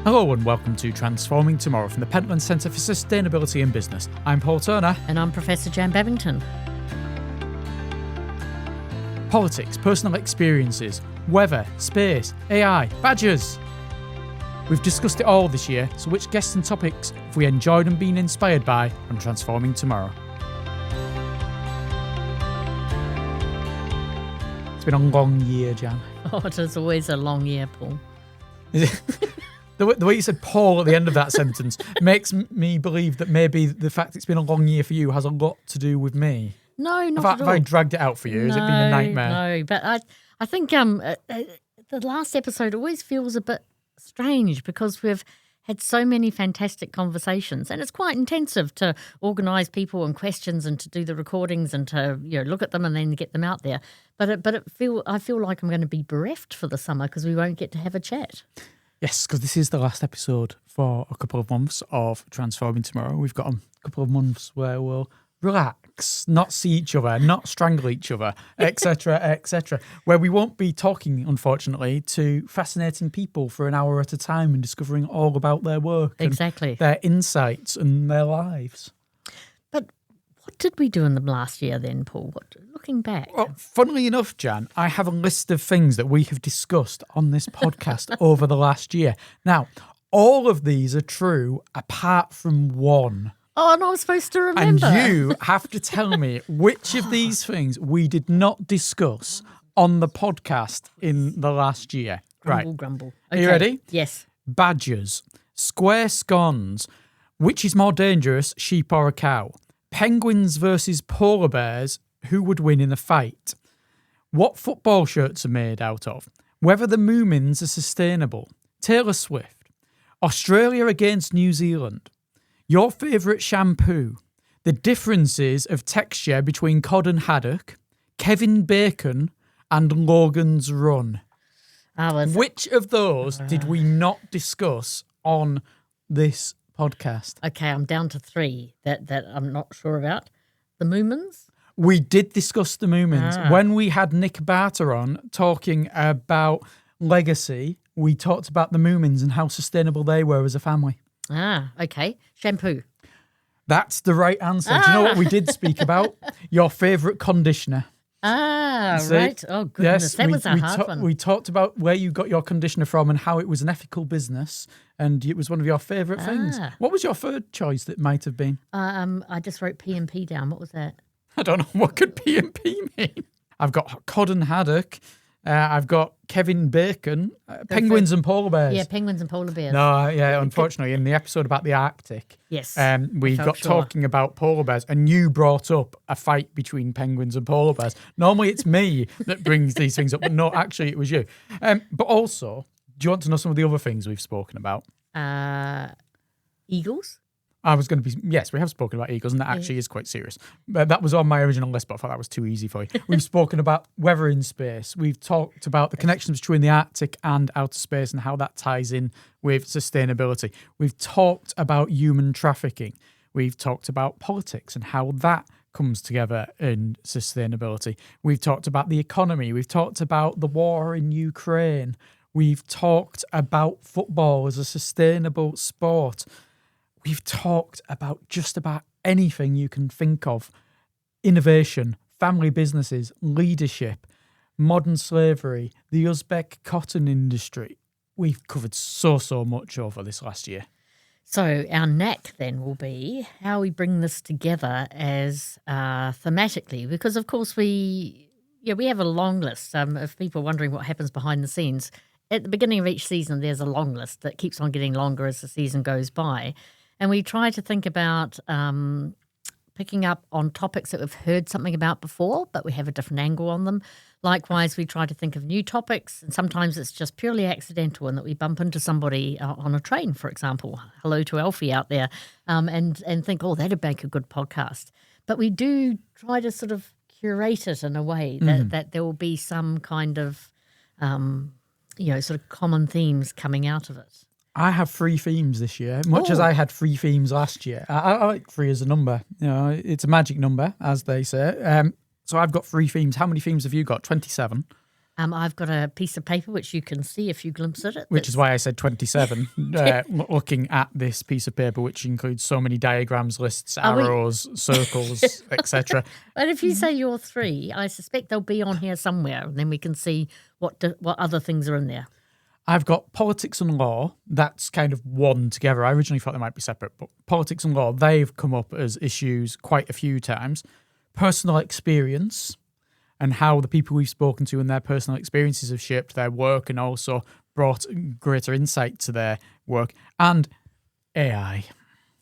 Hello and welcome to Transforming Tomorrow from the Pentland Centre for Sustainability in Business. I'm Paul Turner. And I'm Professor Jan Babington. Politics, personal experiences, weather, space, AI, badgers. We've discussed it all this year, so which guests and topics have we enjoyed and been inspired by on Transforming Tomorrow? It's been a long year, Jan. Oh, it is always a long year, Paul. The way you said Paul at the end of that sentence makes me believe that maybe the fact it's been a long year for you has a lot to do with me. No, not at all. Have I dragged it out for you? Has it been a nightmare? No, but I think the last episode always feels a bit strange because we've had so many fantastic conversations, and it's quite intensive to organise people and questions and to do the recordings and to look at them and then get them out there. But I feel like I'm going to be bereft for the summer because we won't get to have a chat. Yes, because this is the last episode for a couple of months of Transforming Tomorrow. We've got a couple of months where we'll relax, not see each other, not strangle each other, etc., etc., where we won't be talking, unfortunately, to fascinating people for an hour at a time and discovering all about their work, exactly, and their insights and their lives. But what did we do in the last year then, Paul? Looking back? Well, funnily enough, Jan, I have a list of things that we have discussed on this podcast over the last year. Now, all of these are true apart from one. Oh, and I'm supposed to remember. And you have to tell me which of these things we did not discuss on the podcast in the last year. Grumble. Okay. Are you ready? Yes. Badgers, square scones, which is more dangerous, sheep or a cow? Penguins versus polar bears, who would win in a fight? What football shirts are made out of? Whether the Moomins are sustainable? Taylor Swift. Australia against New Zealand. Your favourite shampoo? The differences of texture between cod and haddock? Kevin Bacon and Logan's Run. Which of those did we not discuss on this podcast? Okay, I'm down to three that I'm not sure about. The Moomins? We did discuss the Moomins. When we had Nick Barter on talking about legacy, we talked about the Moomins and how sustainable they were as a family. Okay. Shampoo. That's the right answer. Do you know what we did speak about? Your favourite conditioner. Right. Oh, goodness. That was a hard one. We talked about where you got your conditioner from and how it was an ethical business, and it was one of your favourite things. What was your third choice that might have been? I just wrote P&P down. What was that? I don't know. What could P&P mean? I've got cod and haddock. I've got Kevin Bacon, penguins and polar bears. Yeah, penguins and polar bears. No, yeah, unfortunately, in the episode about the Arctic, yes, we got talking about polar bears, and you brought up a fight between penguins and polar bears. Normally, it's me that brings these things up, but no, actually, it was you. But also, do you want to know some of the other things we've spoken about? Eagles? Yes, we have spoken about eagles, and that actually is quite serious. But that was on my original list, but I thought that was too easy for you. We've spoken about weather in space. We've talked about the connections between the Arctic and outer space and how that ties in with sustainability. We've talked about human trafficking. We've talked about politics and how that comes together in sustainability. We've talked about the economy. We've talked about the war in Ukraine. We've talked about football as a sustainable sport. We've talked about just about anything you can think of. Innovation, family businesses, leadership, modern slavery, the Uzbek cotton industry. We've covered so much over this last year. So our knack then will be how we bring this together as thematically, because of course we have a long list of people wondering what happens behind the scenes. At the beginning of each season, there's a long list that keeps on getting longer as the season goes by. And we try to think about picking up on topics that we've heard something about before, but we have a different angle on them. Likewise, we try to think of new topics, and sometimes it's just purely accidental and that we bump into somebody on a train, for example. Hello to Alfie out there, and think, oh, that'd make a good podcast. But we do try to sort of curate it in a way that there will be some kind of, sort of common themes coming out of it. I have 3 themes this year, much as I had 3 themes last year. I like 3 as a number. It's a magic number, as they say. So I've got 3 themes. How many themes have you got? 27? I've got a piece of paper which you can see if you glimpse at it. Which is why I said 27, looking at this piece of paper, which includes so many diagrams, lists, arrows, circles, etc. But if you say you're 3, I suspect they'll be on here somewhere, and then we can see what other things are in there. I've got politics and law. That's kind of one together. I originally thought they might be separate, but politics and law, they've come up as issues quite a few times. Personal experience, and how the people we've spoken to and their personal experiences have shaped their work and also brought greater insight to their work. And AI.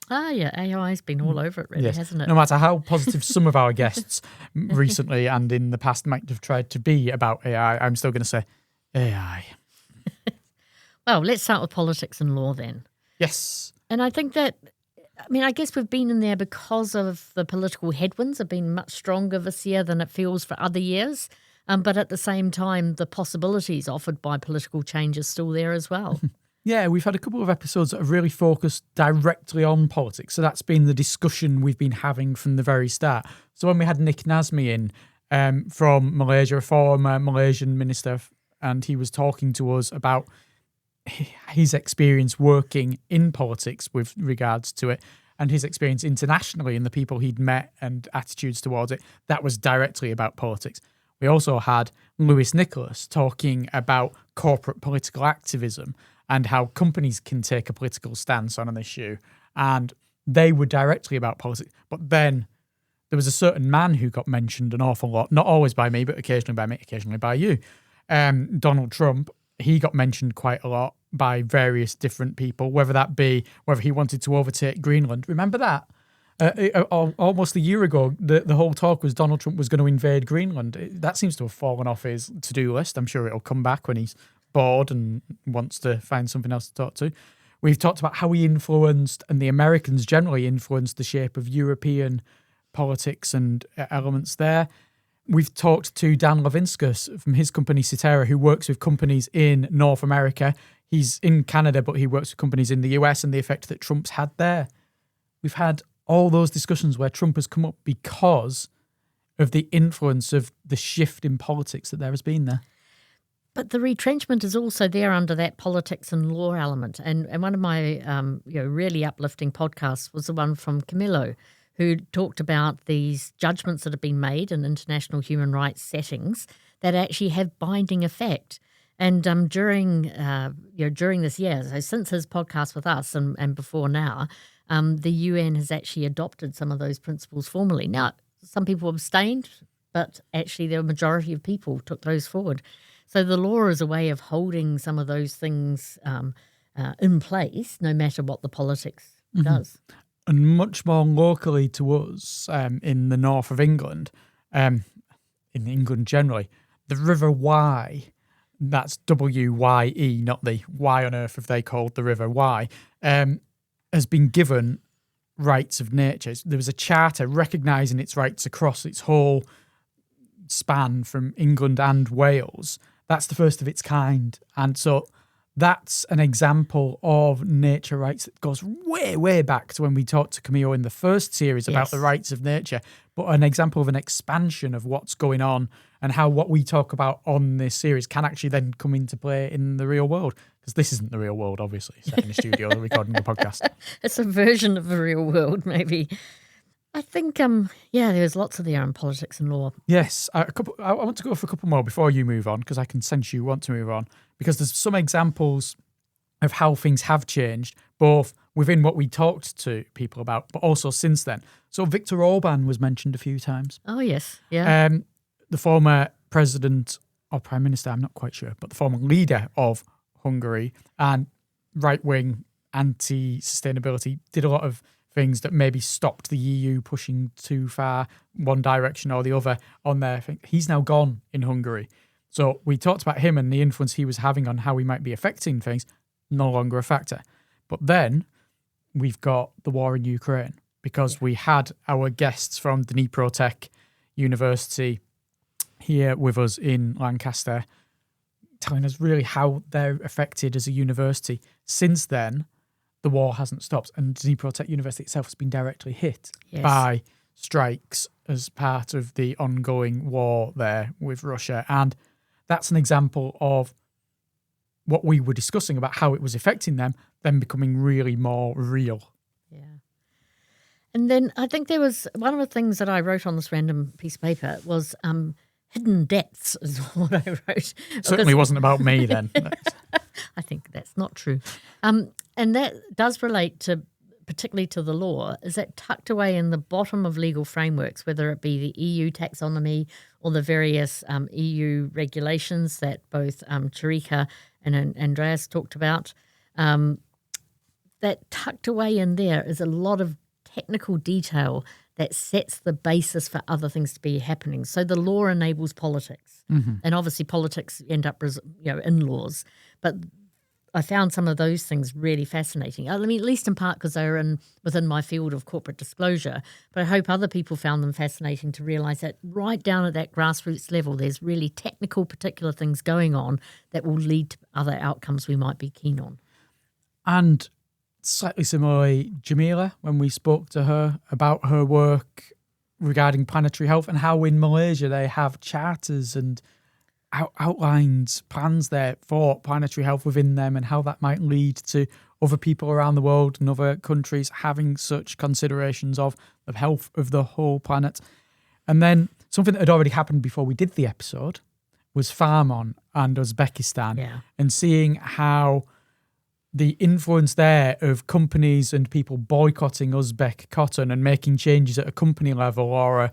Yeah, AI's been all over it, really, hasn't it? No matter how positive some of our guests recently and in the past might have tried to be about AI, I'm still going to say AI. Well, let's start with politics and law then. Yes. And I think that, I guess we've been in there because of the political headwinds have been much stronger this year than it feels for other years. But at the same time, the possibilities offered by political change are still there as well. Yeah, we've had a couple of episodes that have really focused directly on politics. So that's been the discussion we've been having from the very start. So when we had Nick Nazmi in from Malaysia, a former Malaysian minister, and he was talking to us about his experience working in politics with regards to it and his experience internationally and the people he'd met and attitudes towards it, that was directly about politics. We also had Lewis Nicholas talking about corporate political activism and how companies can take a political stance on an issue. And they were directly about politics. But then there was a certain man who got mentioned an awful lot, not always by me, but occasionally by me, occasionally by you. Donald Trump. He got mentioned quite a lot by various different people, whether he wanted to overtake Greenland. Remember that? Almost a year ago, the whole talk was Donald Trump was going to invade Greenland. That seems to have fallen off his to-do list. I'm sure it'll come back when he's bored and wants to find something else to talk to. We've talked about how he influenced, and the Americans generally influenced, the shape of European politics and elements there. We've talked to Dan Levinskas from his company Cetera, who works with companies in North America. He's in Canada, but he works with companies in the US and the effect that Trump's had there. We've had all those discussions where Trump has come up because of the influence of the shift in politics that there has been there. But the retrenchment is also there under that politics and law element. And one of my really uplifting podcasts was the one from Camilo, who talked about these judgments that have been made in international human rights settings that actually have binding effect. And during this year, so since his podcast with us and before now, the UN has actually adopted some of those principles formally. Now, some people abstained, but actually the majority of people took those forward. So the law is a way of holding some of those things in place, no matter what the politics does. And much more locally to us in the north of England, in England generally, the River Wye, that's W-Y-E, not the why on earth have they called the River Wye, has been given rights of nature. There was a charter recognising its rights across its whole span from England and Wales. That's the first of its kind. And so that's an example of nature rights that goes way, way back to when we talked to Camille in the first series about the rights of nature, but an example of an expansion of what's going on and how what we talk about on this series can actually then come into play in the real world. Because this isn't the real world, obviously, set in a studio recording a podcast. It's a version of the real world, maybe. I think, there's lots of there in politics and law. Yes. I want to go for a couple more before you move on, because I can sense you want to move on, because there's some examples of how things have changed, both within what we talked to people about, but also since then. So Viktor Orban was mentioned a few times. Oh, yes. Yeah. The former president or prime minister, I'm not quite sure, but the former leader of Hungary and right-wing anti-sustainability, did a lot of things that maybe stopped the EU pushing too far one direction or the other on their thing. He's now gone in Hungary. So we talked about him and the influence he was having on how he might be affecting things, no longer a factor. But then we've got the war in Ukraine, because we had our guests from Dniprotech University here with us in Lancaster telling us really how they're affected as a university. Since then, the war hasn't stopped, and Dniprotech University itself has been directly hit by strikes as part of the ongoing war there with Russia. And that's an example of what we were discussing about how it was affecting them, then becoming really more real. Yeah. And then I think there was one of the things that I wrote on this random piece of paper was hidden depths is what I wrote. Certainly wasn't about me then. I think that's not true. And that does relate to, particularly to the law, is that tucked away in the bottom of legal frameworks, whether it be the EU taxonomy or the various EU regulations that both Charika and Andreas talked about, that tucked away in there is a lot of technical detail that sets the basis for other things to be happening. So the law enables politics, and obviously politics end up, in laws. But I found some of those things really fascinating. I mean, at least in part because they were within my field of corporate disclosure. But I hope other people found them fascinating to realise that right down at that grassroots level, there's really technical, particular things going on that will lead to other outcomes we might be keen on. And slightly similarly, Jamila, when we spoke to her about her work regarding planetary health and how in Malaysia they have charters and outlined plans there for planetary health within them and how that might lead to other people around the world and other countries having such considerations of the health of the whole planet. And then something that had already happened before we did the episode was Farmon and Uzbekistan, and seeing how the influence there of companies and people boycotting Uzbek cotton and making changes at a company level or a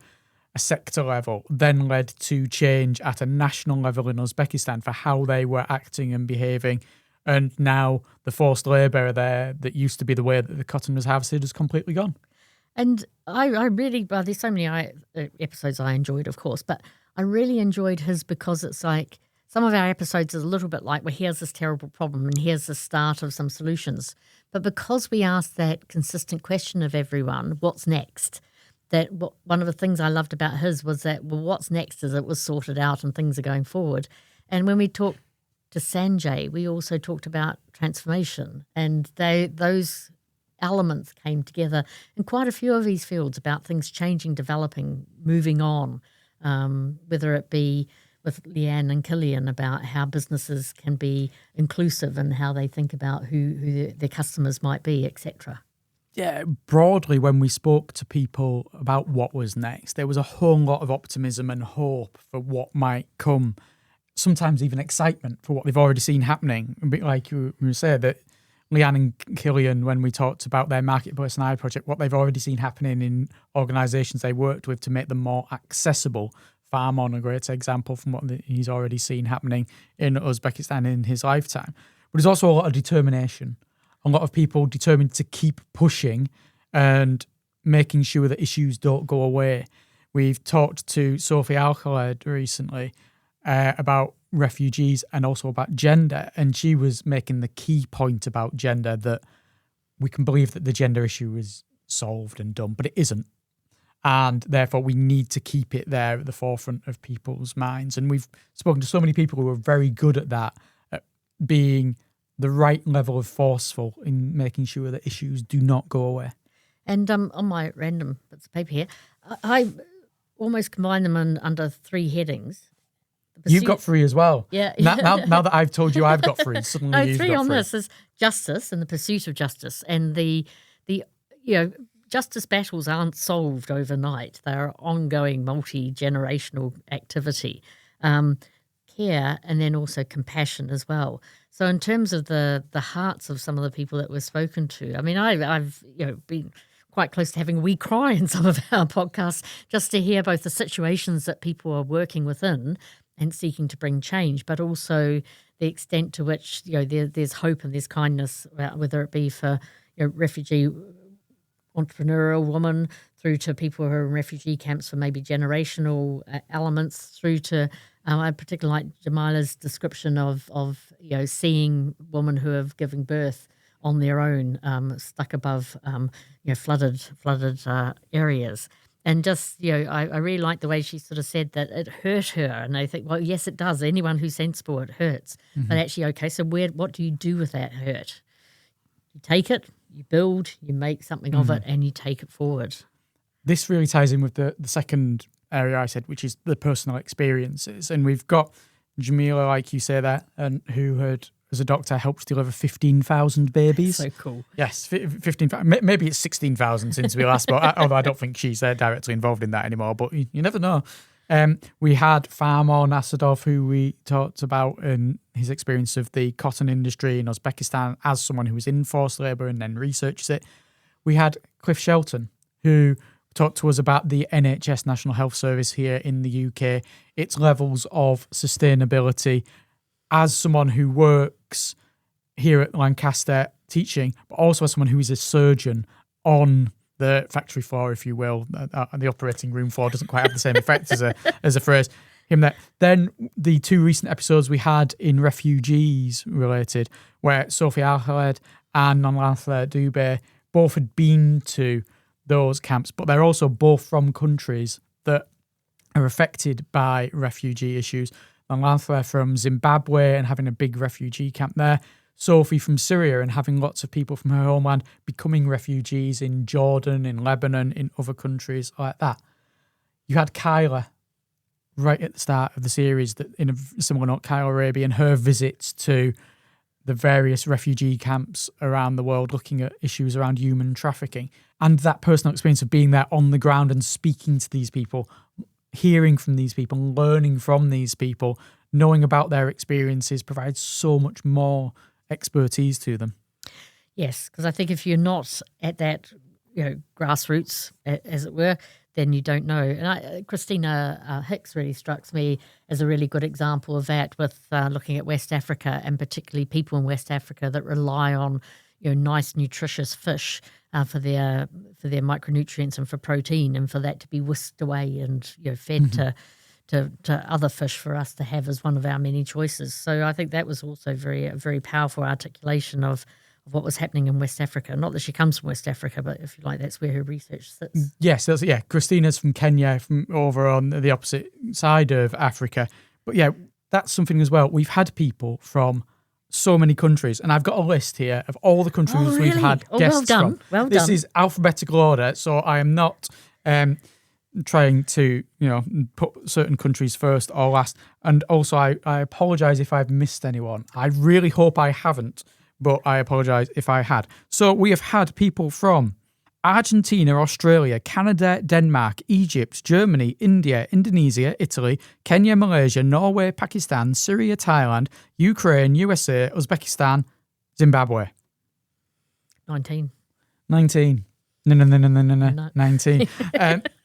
sector level then led to change at a national level in Uzbekistan for how they were acting and behaving. And now the forced labour there that used to be the way that the cotton was harvested is completely gone. And I really, well, there's so many episodes I enjoyed, of course, but I really enjoyed his because it's like some of our episodes is a little bit like, well, here's this terrible problem and here's the start of some solutions. But because we asked that consistent question of everyone, what's next? One of the things I loved about his was that, well, what's next is it was sorted out and things are going forward. And when we talked to Sanjay, we also talked about transformation, and those elements came together in quite a few of these fields about things changing, developing, moving on, whether it be with Leanne and Killian about how businesses can be inclusive and how they think about who their customers might be, etc. Yeah, broadly, when we spoke to people about what was next, there was a whole lot of optimism and hope for what might come, sometimes even excitement for what they've already seen happening. A bit like you said, that Leanne and Killian, when we talked about their Marketplace and I project, what they've already seen happening in organisations they worked with to make them more accessible. Farmon, a great example from what he's already seen happening in Uzbekistan in his lifetime. But there's also a lot of determination. A lot of people determined to keep pushing and making sure that issues don't go away. We've talked to Sophie Alkhaled recently about refugees and also about gender, and she was making the key point about gender, that we can believe that the gender issue is solved and done, but it isn't. And therefore, we need to keep it there at the forefront of people's minds. And we've spoken to so many people who are very good at that, at being the right level of forceful in making sure that issues do not go away. And on my random bits of paper here, I almost combine them under three headings. You've got three as well. Yeah. Now that I've told you I've got three, suddenly you've got three. On this is justice and the pursuit of justice, and the justice battles aren't solved overnight. They are ongoing, multi-generational activity. Care, and then also compassion as well. So in terms of the hearts of some of the people that were spoken to, I mean, I've been quite close to having a wee cry in some of our podcasts just to hear both the situations that people are working within and seeking to bring change, but also the extent to which there's hope and there's kindness, whether it be for refugee entrepreneurial woman through to people who are in refugee camps for maybe generational elements, through to I particularly like Jamila's description of seeing women who have given birth on their own, stuck above flooded areas. And just, I really like the way she sort of said that it hurt her. And I think, well, yes, it does. Anyone who's sensible, it hurts. Mm-hmm. But actually, okay, so what do you do with that hurt? You take it, you build, you make something of it, and you take it forward. This really ties in with the second area I said, which is the personal experiences. And we've got Jamila, like you say there, and who had, as a doctor, helped deliver 15,000 babies. So cool. Yes, 15,000. Maybe it's 16,000 since we last spoke, although I don't think she's directly involved in that anymore, but you never know. We had Farmor Nasadov, who we talked about in his experience of the cotton industry in Uzbekistan as someone who was in forced labour and then researches it. We had Cliff Shelton, who talked to us about the NHS National Health Service here in the UK, its levels of sustainability as someone who works here at Lancaster teaching, but also as someone who is a surgeon on the factory floor, if you will. The operating room floor doesn't quite have the same effect as a phrase. Then the two recent episodes we had in refugees related, where Sophie Alhaled and Nonlantha Dubé both had been to those camps, but they're also both from countries that are affected by refugee issues. Nonlantha from Zimbabwe and having a big refugee camp there. Sophie from Syria and having lots of people from her homeland becoming refugees in Jordan, in Lebanon, in other countries like that. You had Kyla right at the start of the series, that in a similar note, Kyla Raby and her visits to the various refugee camps around the world, looking at issues around human trafficking, and that personal experience of being there on the ground and speaking to these people, hearing from these people, learning from these people, knowing about their experiences provides so much more expertise to them. Yes, because I think if you're not at that, grassroots, as it were, then you don't know. And Christina Hicks really strikes me as a really good example of that, with looking at West Africa, and particularly people in West Africa that rely on nice, nutritious fish for their micronutrients and for protein, and for that to be whisked away and fed to other fish for us to have as one of our many choices. So I think that was also a very powerful articulation of what was happening in West Africa. Not that she comes from West Africa, but if you like, that's where her research sits. Yes, Christina's from Kenya, from over on the opposite side of Africa. But yeah, that's something as well. We've had people from so many countries, and I've got a list here of all the countries we've had guests from. Well this done. Is alphabetical order, so I am not trying to put certain countries first or last. And also, I apologise if I've missed anyone. I really hope I haven't, but I apologise if I had. So we have had people from Argentina, Australia, Canada, Denmark, Egypt, Germany, India, Indonesia, Italy, Kenya, Malaysia, Norway, Pakistan, Syria, Thailand, Ukraine, USA, Uzbekistan, Zimbabwe. 19. No. 19.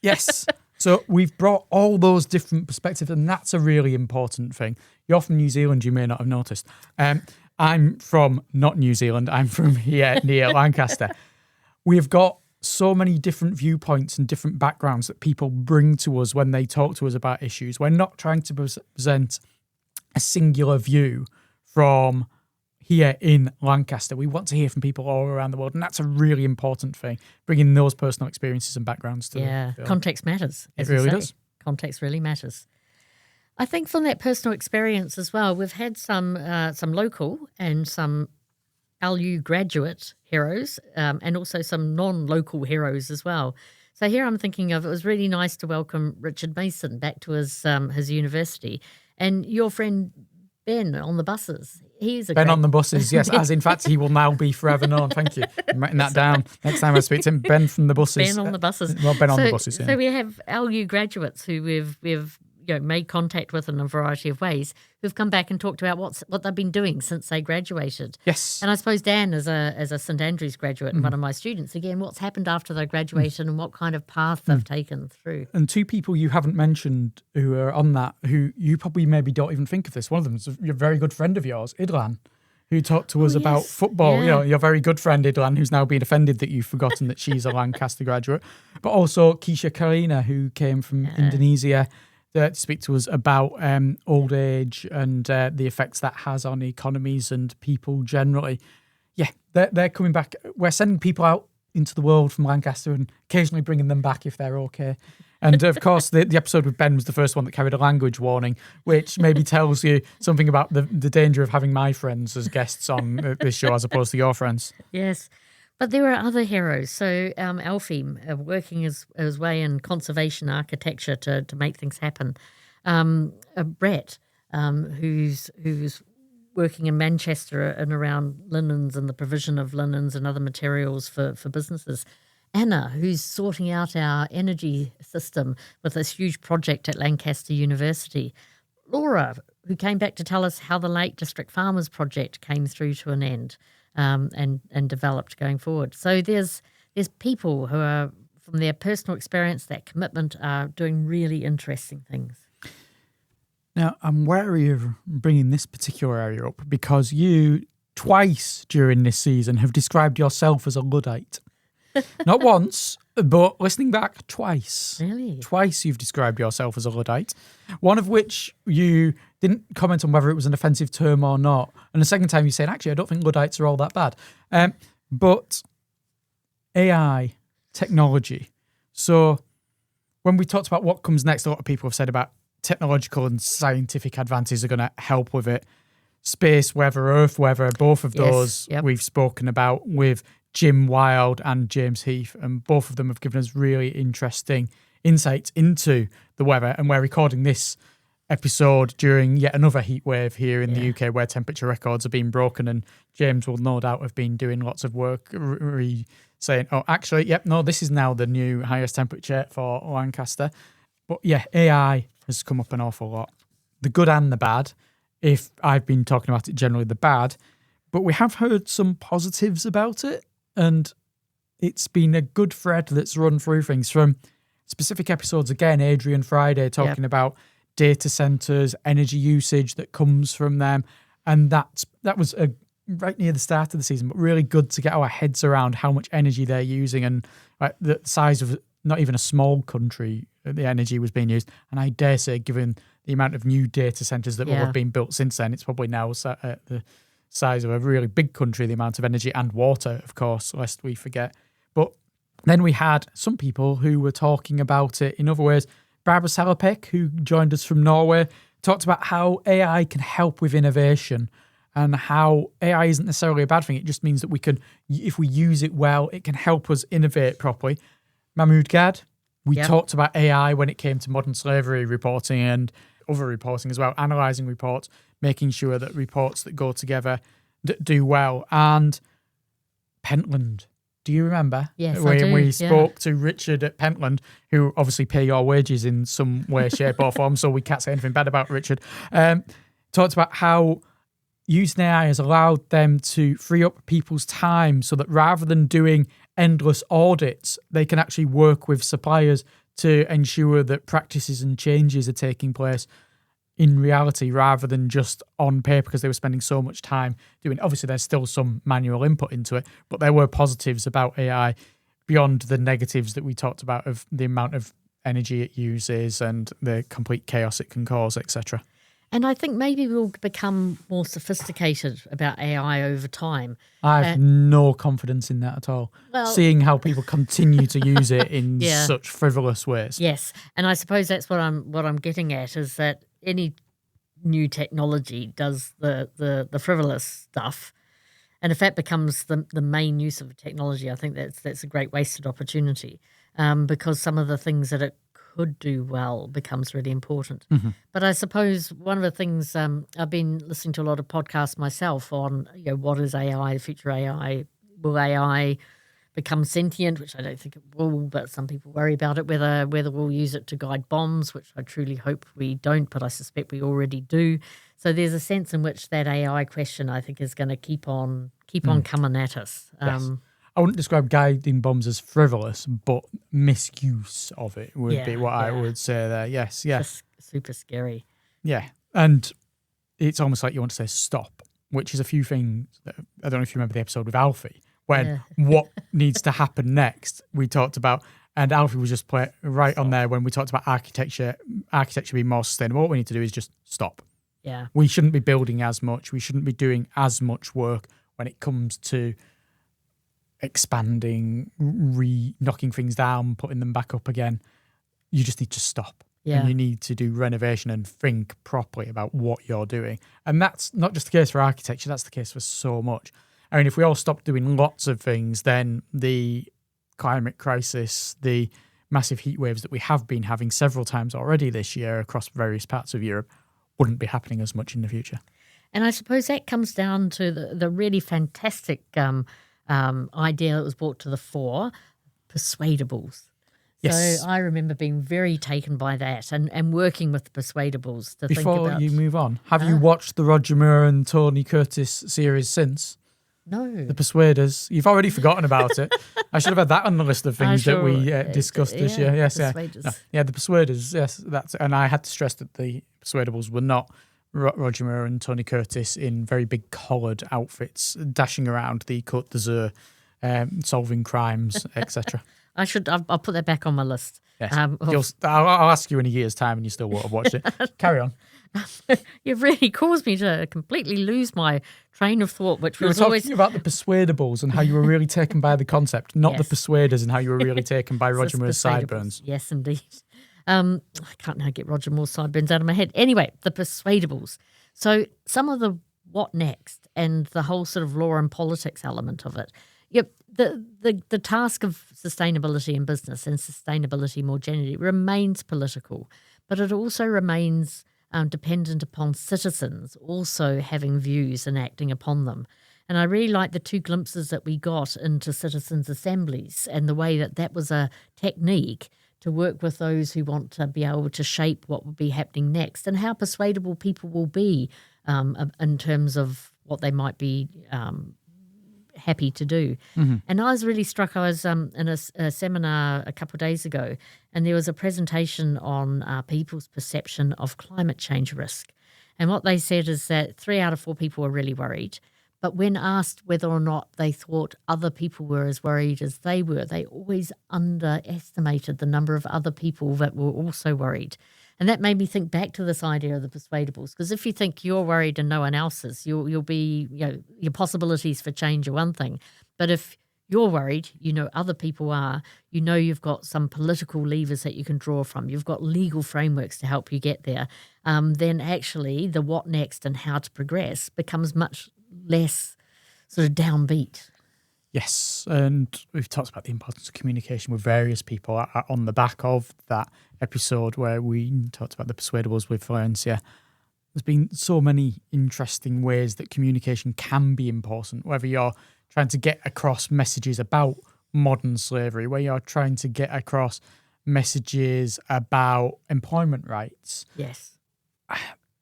Yes. So we've brought all those different perspectives, and that's a really important thing. You're from New Zealand, you may not have noticed. I'm from not New Zealand, I'm from here near Lancaster. We've got so many different viewpoints and different backgrounds that people bring to us when they talk to us about issues. We're not trying to present a singular view from here in Lancaster. We want to hear from people all around the world, and that's a really important thing, bringing those personal experiences and backgrounds to the film. Context matters. It really does. Context really matters. I think from that personal experience as well, we've had some local and some LU graduate heroes, and also some non-local heroes as well. So here I'm thinking of, it was really nice to welcome Richard Mason back to his university, and your friend Ben on the buses. He's Ben on the buses, yes, as in fact he will now be forever known. Thank you. I'm writing that down. Next time I speak to him, Ben from the buses. Ben on the buses. Ben on the buses, yeah. So we have LU graduates who we've made contact with in a variety of ways, who've come back and talked about what they've been doing since they graduated. Yes. And I suppose Dan, as a St Andrews graduate and one of my students, again, what's happened after they graduated and what kind of path they've taken through. And two people you haven't mentioned who are on that, who you probably maybe don't even think of this. One of them is a very good friend of yours, Idlan, who talked to us about football. Yeah. Your very good friend Idlan, who's now been offended that you've forgotten that she's a Lancaster graduate. But also Keisha Karina, who came from Indonesia, to speak to us about old age and the effects that has on economies and people generally. Yeah, they're coming back. We're sending people out into the world from Lancaster and occasionally bringing them back if they're okay. And of course, the episode with Ben was the first one that carried a language warning, which maybe tells you something about the danger of having my friends as guests on this show as opposed to your friends. Yes. But there are other heroes. So Alfie, working his way in conservation architecture to make things happen. Brett, who's working in Manchester and around linens and the provision of linens and other materials for businesses. Anna, who's sorting out our energy system with this huge project at Lancaster University. Laura, who came back to tell us how the Lake District Farmers Project came through to an end and developed going forward. So there's people who are, from their personal experience, that commitment, are doing really interesting things. Now, I'm wary of bringing this particular area up because you, twice during this season, have described yourself as a Luddite. Not once, but listening back, twice. Really? Twice you've described yourself as a Luddite. One of which you didn't comment on whether it was an offensive term or not. And the second time you said, actually, I don't think Luddites are all that bad. But AI, technology. So when we talked about what comes next, a lot of people have said about technological and scientific advances are going to help with it. Space weather, earth weather, both of those we've spoken about with Jim Wild and James Heath, and both of them have given us really interesting insights into the weather. And we're recording this episode during yet another heat wave here in the UK where temperature records are being broken, and James will no doubt have been doing lots of work saying, oh, actually, no, this is now the new highest temperature for Lancaster. But yeah, AI has come up an awful lot. The good and the bad. If I've been talking about it, generally the bad, but we have heard some positives about it, and it's been a good thread that's run through things from specific episodes. Again, Adrian Friday talking about data centers, energy usage that comes from them, and that was right near the start of the season, but really good to get our heads around how much energy they're using and the size of not even a small country the energy was being used. And I dare say, given the amount of new data centers that will have been built since then, it's probably now at the size of a really big country, the amount of energy and water, of course, lest we forget. But then we had some people who were talking about it in other ways. Barbara Salopek, who joined us from Norway, talked about how AI can help with innovation and how AI isn't necessarily a bad thing. It just means that we can, if we use it well, it can help us innovate properly. Mahmoud Gad, we talked about AI when it came to modern slavery reporting and other reporting as well, analysing reports, making sure that reports that go together do well. And Pentland, do you remember? Yes, when I do. we spoke to Richard at Pentland, who obviously pay your wages in some way, shape or form, so we can't say anything bad about Richard, talked about how using AI has allowed them to free up people's time so that rather than doing endless audits, they can actually work with suppliers to ensure that practices and changes are taking place in reality rather than just on paper, because they were spending so much time doing. Obviously, there's still some manual input into it, but there were positives about AI beyond the negatives that we talked about of the amount of energy it uses and the complete chaos it can cause, etc. And I think maybe we'll become more sophisticated about AI over time. I have no confidence in that at all. Well, seeing how people continue to use it in such frivolous ways. Yes, and I suppose that's what I'm getting at, is that any new technology does the frivolous stuff, and if that becomes the main use of technology, I think that's a great wasted opportunity, because some of the things that it could do well becomes really important. Mm-hmm. But I suppose one of the things, I've been listening to a lot of podcasts myself on, what is AI, the future AI, will AI become sentient, which I don't think it will, but some people worry about it, whether we'll use it to guide bombs, which I truly hope we don't, but I suspect we already do. So there's a sense in which that AI question, I think, is going to keep on coming at us. Yes. I wouldn't describe guiding bombs as frivolous, but misuse of it would be what I would say there. Yes, Just super scary. Yeah, and it's almost like you want to say stop, which is a few things that, I don't know if you remember the episode with Alfie, when what needs to happen next we talked about, and Alfie was just right on there when we talked about architecture being more sustainable. What we need to do is just stop. Yeah. We shouldn't be building as much. We shouldn't be doing as much work when it comes to expanding, knocking things down, putting them back up again. You just need to stop. Yeah. And you need to do renovation and think properly about what you're doing. And that's not just the case for architecture, that's the case for so much. I mean, if we all stopped doing lots of things, then the climate crisis, the massive heat waves that we have been having several times already this year across various parts of Europe, wouldn't be happening as much in the future. And I suppose that comes down to the really fantastic idea that was brought to the fore, persuadables. Yes. So I remember being very taken by that and working with the persuadables to Before think about. you move on, have you watched the Roger Moore and Tony Curtis series since? No. The Persuaders. You've already forgotten about it. I should have had that on the list of things that we discussed this year. Yes, yeah, the Persuaders. Yes, that's. And I had to stress that the Persuadables were not Roger Moore and Tony Curtis in very big collared outfits, dashing around the Côte d'Azur, solving crimes, etc. I'll put that back on my list. Yes. I'll ask you in a year's time, and you still won't have watched it. Carry on. You've really caused me to completely lose my train of thought, which we was were always talking about the Persuadables and how you were really taken by the concept, not the Persuaders, and how you were really taken by Roger Moore's sideburns. Yes, indeed. I can't now get Roger Moore's sideburns out of my head. Anyway, the Persuadables. So some of the what next and the whole sort of law and politics element of it. Yep, the task of sustainability in business and sustainability more generally remains political, but it also remains dependent upon citizens also having views and acting upon them. And I really like the two glimpses that we got into citizens' assemblies and the way that was a technique to work with those who want to be able to shape what will be happening next and how persuadable people will be in terms of what they might be happy to do. Mm-hmm. And I was really struck. I was in a seminar a couple of days ago, and there was a presentation on people's perception of climate change risk. And what they said is that 3 out of 4 people were really worried. But when asked whether or not they thought other people were as worried as they were, they always underestimated the number of other people that were also worried. And that made me think back to this idea of the persuadables, because if you think you're worried and no one else is, you'll be, your possibilities for change are one thing. But if you're worried, other people are, you've got some political levers that you can draw from, you've got legal frameworks to help you get there, then actually the what next and how to progress becomes much less sort of downbeat. Yes, and we've talked about the importance of communication with various people on the back of that episode where we talked about the persuadables with Valencia. There's been so many interesting ways that communication can be important, whether you're trying to get across messages about modern slavery, where you're trying to get across messages about employment rights. Yes.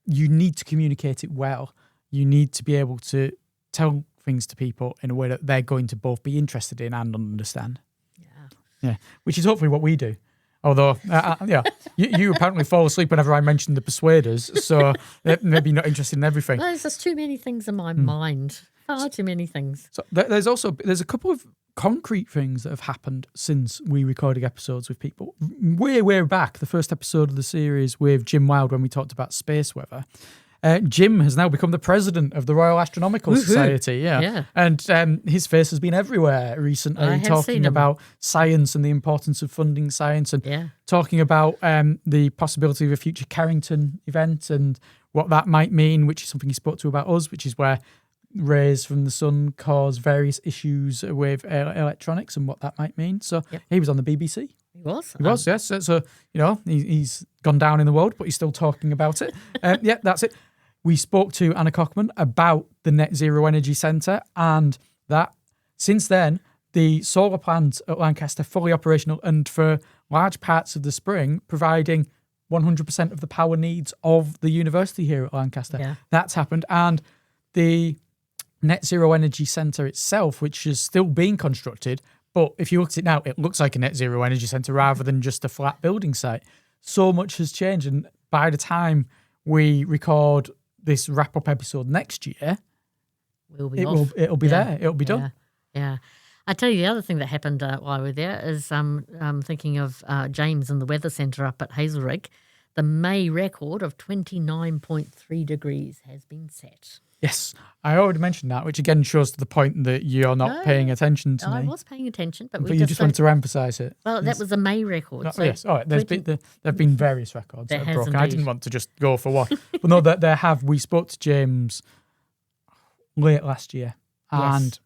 You need to communicate it well. You need to be able to tell things to people in a way that they're going to both be interested in and understand. Yeah, which is hopefully what we do. Although, you apparently fall asleep whenever I mention the persuaders, so maybe not interested in everything. There's just too many things in my mind. Far too many things. So there's a couple of concrete things that have happened since we recorded episodes with people. Way back, the first episode of the series with Jim Wild when we talked about space weather. Jim has now become the president of the Royal Astronomical Society. Yeah. And his face has been everywhere recently, talking about science and the importance of funding science, and talking about the possibility of a future Carrington event and what that might mean, which is something he spoke to about us, which is where rays from the sun cause various issues with electronics and what that might mean. So he was on the BBC. He was, yes. So, he's gone down in the world, but he's still talking about it. That's it. We spoke to Anna Cockman about the Net Zero Energy Centre, and that since then, the solar plant at Lancaster fully operational, and for large parts of the spring, providing 100% of the power needs of the university here at Lancaster. Yeah. That's happened. And the Net Zero Energy Centre itself, which is still being constructed, but if you look at it now, it looks like a Net Zero Energy Centre rather than just a flat building site. So much has changed, and by the time we record this wrap-up episode next year, it'll be there. It'll be done. Yeah. I tell you, the other thing that happened while we were there is thinking of James and the Weather Centre up at Hazelrig. The May record of 29.3 degrees has been set. Yes, I already mentioned that, which again shows to the point that you're not paying attention to me. I was paying attention, but you just wanted to emphasise it. Well, that was a May record. Yes, all right. There have been various records that have broken. Indeed. I didn't want to just go for one. But no, there have. We spoke to James late last year, and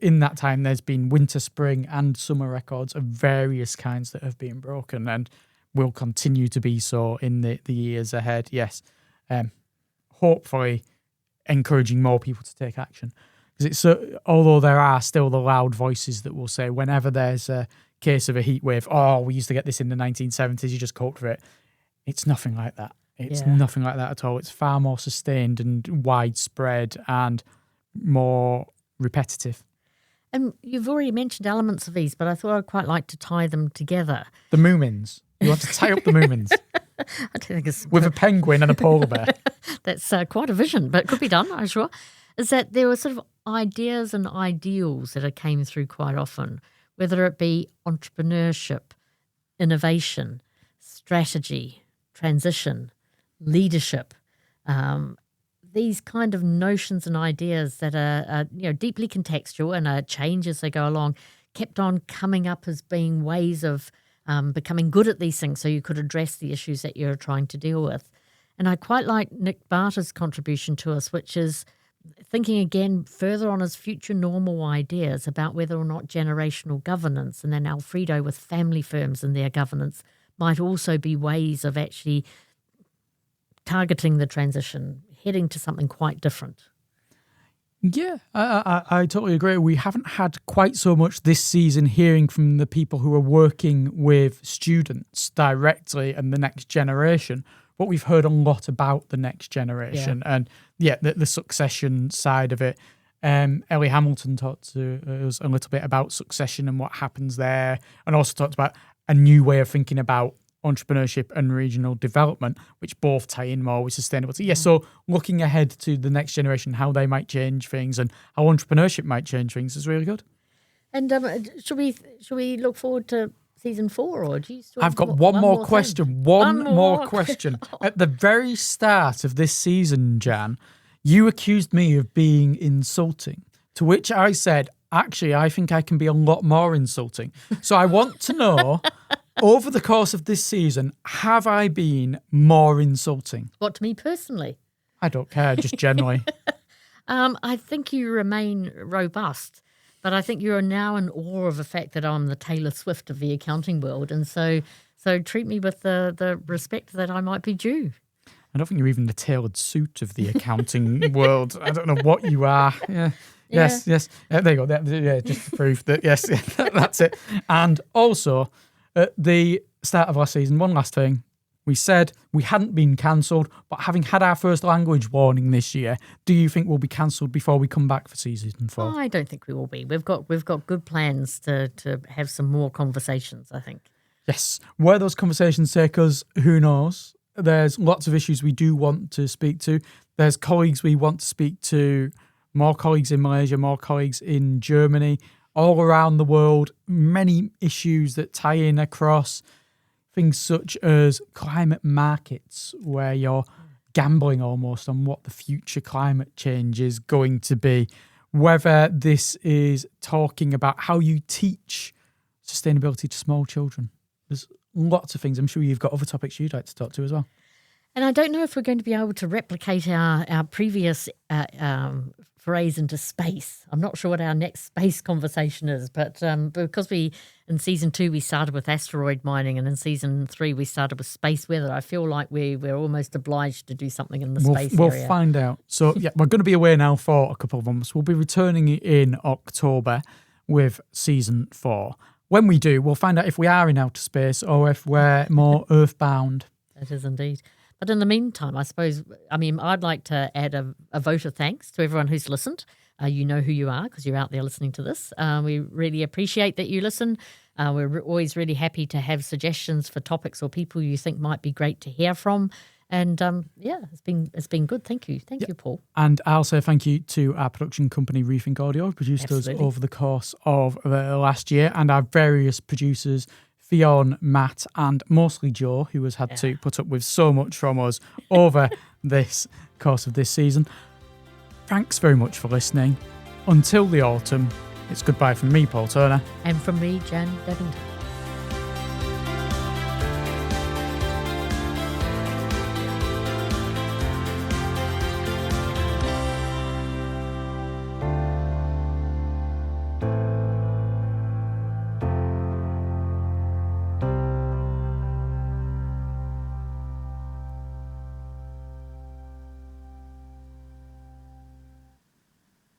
in that time there's been winter, spring and summer records of various kinds that have been broken and will continue to be so in the years ahead. Yes. hopefully encouraging more people to take action. Because although there are still the loud voices that will say whenever there's a case of a heat wave, we used to get this in the 1970s, you just coped for it. It's nothing like that. It's nothing like that at all. It's far more sustained and widespread and more repetitive. And you've already mentioned elements of these, but I thought I'd quite like to tie them together. The Moomins. You want to tie up the Moomins? I don't think it's... With a penguin and a polar bear. That's quite a vision, but it could be done, I'm sure. Is that there were sort of ideas and ideals that came through quite often, whether it be entrepreneurship, innovation, strategy, transition, leadership, these kind of notions and ideas that are deeply contextual and change as they go along, kept on coming up as being ways of becoming good at these things so you could address the issues that you're trying to deal with. And I quite like Nick Barter's contribution to us, which is thinking again further on his future normal ideas about whether or not generational governance, and then Alfredo with family firms and their governance, might also be ways of actually targeting the transition, heading to something quite different. Yeah, I totally agree. We haven't had quite so much this season hearing from the people who are working with students directly and the next generation, but we've heard a lot about the next generation and the succession side of it. Ellie Hamilton talked to us a little bit about succession and what happens there, and also talked about a new way of thinking about entrepreneurship and regional development, which both tie in more with sustainability. Yeah, so looking ahead to the next generation, how they might change things and how entrepreneurship might change things is really good. And should we look forward to season 4, or do you still? I've got one more question. One more question. At the very start of this season, Jan, you accused me of being insulting, to which I said, actually, I think I can be a lot more insulting. So I want to know, over the course of this season, have I been more insulting? What, to me personally? I don't care, just generally. I think you remain robust, but I think you're now in awe of the fact that I'm the Taylor Swift of the accounting world, and so treat me with the respect that I might be due. I don't think you're even the tailored suit of the accounting world. I don't know what you are. Yeah. Yes. There you go. Just for proof that, yes, that's it. And also, at the start of last season, one last thing, we said we hadn't been cancelled, but having had our first language warning this year, do you think we'll be cancelled before we come back for season 4? I don't think we will be. We've got good plans to have some more conversations, I think. Yes. Where those conversations take us, who knows? There's lots of issues we do want to speak to. There's colleagues we want to speak to, more colleagues in Malaysia, more colleagues in Germany, all around the world, many issues that tie in across things such as climate markets, where you're gambling almost on what the future climate change is going to be, whether this is talking about how you teach sustainability to small children. There's lots of things. I'm sure you've got other topics you'd like to talk to as well. And I don't know if we're going to be able to replicate our previous forays into space. I'm not sure what our next space conversation is, but because in season 2 we started with asteroid mining, and in season 3 we started with space weather, I feel like we're almost obliged to do something in the space area. We'll find out. So yeah, we're going to be away now for a couple of months. We'll be returning in October with season 4. When we do, we'll find out if we are in outer space or if we're more earthbound. That is indeed. But in the meantime, I'd like to add a vote of thanks to everyone who's listened. You know who you are because you're out there listening to this. We really appreciate that you listen. We're always really happy to have suggestions for topics or people you think might be great to hear from. And it's been good. Thank you. Thank you, Paul. And I'll say thank you to our production company, Rethink Audio, who produced us over the course of the last year, and our various producers, Fionn, Matt, and mostly Joe, who has had to put up with so much from us over this course of this season. Thanks very much for listening. Until the autumn, it's goodbye from me, Paul Turner. And from me, Jan Devington.